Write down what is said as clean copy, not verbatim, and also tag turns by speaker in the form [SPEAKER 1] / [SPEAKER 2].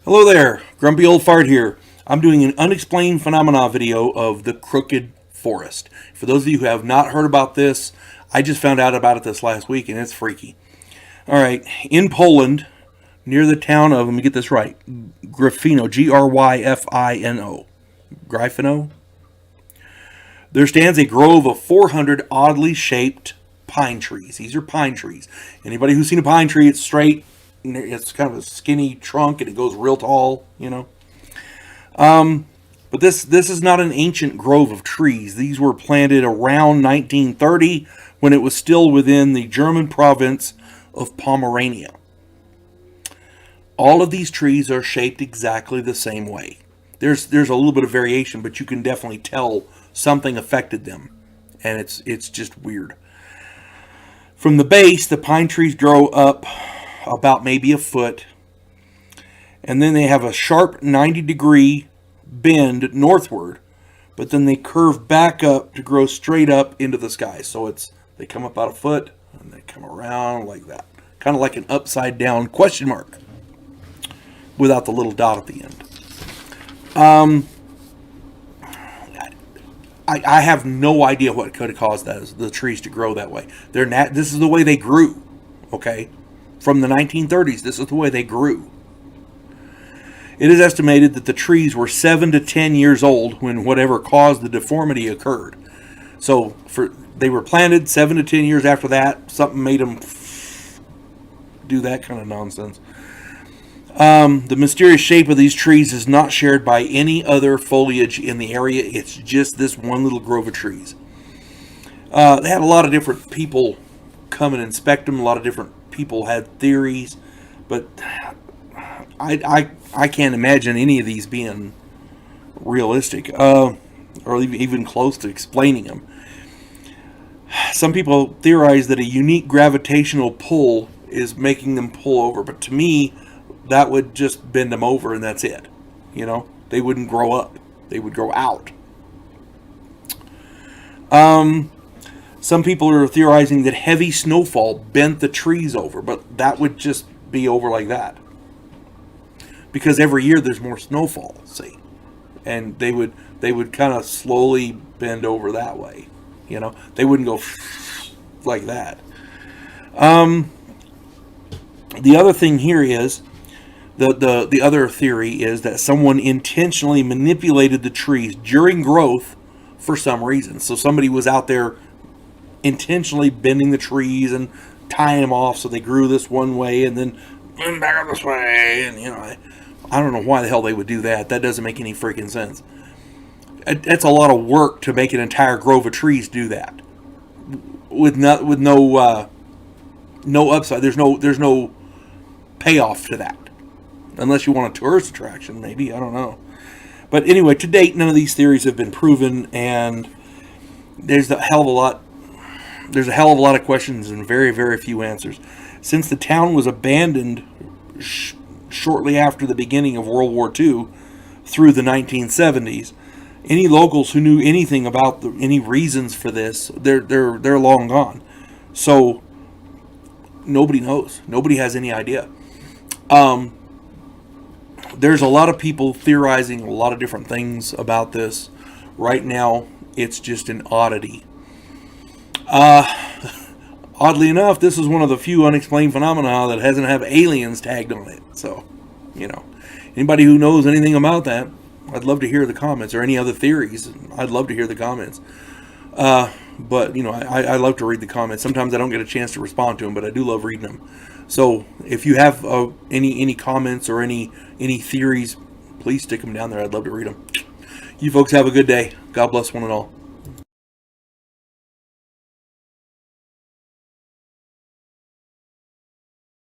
[SPEAKER 1] Hello there, Grumpy Old Fart here. I'm doing an unexplained phenomena video of the Crooked Forest. For those of you who have not heard about this, I just found out about it this last week and it's freaky. Alright, in Poland, near the town of, let me get this right, Gryfino, Gryfino, Gryfino, there stands a grove of 400 oddly shaped pine trees. These are pine trees. Anybody who's seen a pine tree, it's straight. It's kind of a skinny trunk and it goes real tall, you know. But this is not an ancient grove of trees. These were planted around 1930 when it was still within the German province of Pomerania. All of these trees are shaped exactly the same way. There's a little bit of variation, but you can definitely tell something affected them, and it's just weird. From the base, the pine trees grow up about maybe a foot, and then they have a sharp 90-degree bend northward, but then they curve back up to grow straight up into the sky. So they come up about a foot and they come around like that, kind of like an upside down question mark without the little dot at the end. I have no idea what could have caused the trees to grow that way. This is the way they grew, okay? From the 1930s, this is the way they grew. It is estimated that the trees were 7 to 10 years old when whatever caused the deformity occurred. So they were planted 7 to 10 years after that. Something made them do that kind of nonsense. The mysterious shape of these trees is not shared by any other foliage in the area. It's just this one little grove of trees. They had a lot of different people come and inspect them. A lot of different people had theories, but I can't imagine any of these being realistic, or even close to explaining them. Some people theorize that a unique gravitational pull is making them pull over, but to me, that would just bend them over and that's it. You know, they wouldn't grow up. They would grow out. Some people are theorizing that heavy snowfall bent the trees over, but that would just be over like that. Because every year there's more snowfall, see. And they would kind of slowly bend over that way. You know, they wouldn't go like that. The other thing here is, the other theory is that someone intentionally manipulated the trees during growth for some reason. So somebody was out there intentionally bending the trees and tying them off so they grew this one way and then back up this way. And, you know, I don't know why the hell they would do that. That doesn't make any freaking sense. It's a lot of work to make an entire grove of trees do that with no upside. There's no payoff to that. Unless you want a tourist attraction, maybe. I don't know. But anyway, to date, none of these theories have been proven, and there's a hell of a lot of questions and very, very few answers. Since the town was abandoned shortly after the beginning of World War II through the 1970s, any locals who knew anything about any reasons for this, they're long gone. So nobody knows. Nobody has any idea. There's a lot of people theorizing a lot of different things about this. Right now, it's just an oddity. Oddly enough, this is one of the few unexplained phenomena that hasn't have aliens tagged on it. So, you know, anybody who knows anything about that, I'd love to hear the comments, or any other theories. I'd love to hear the comments. But, you know, I love to read the comments. Sometimes I don't get a chance to respond to them, but I do love reading them. So if you have any comments or any theories, please stick them down there. I'd love to read them. You folks have a good day. God bless one and all.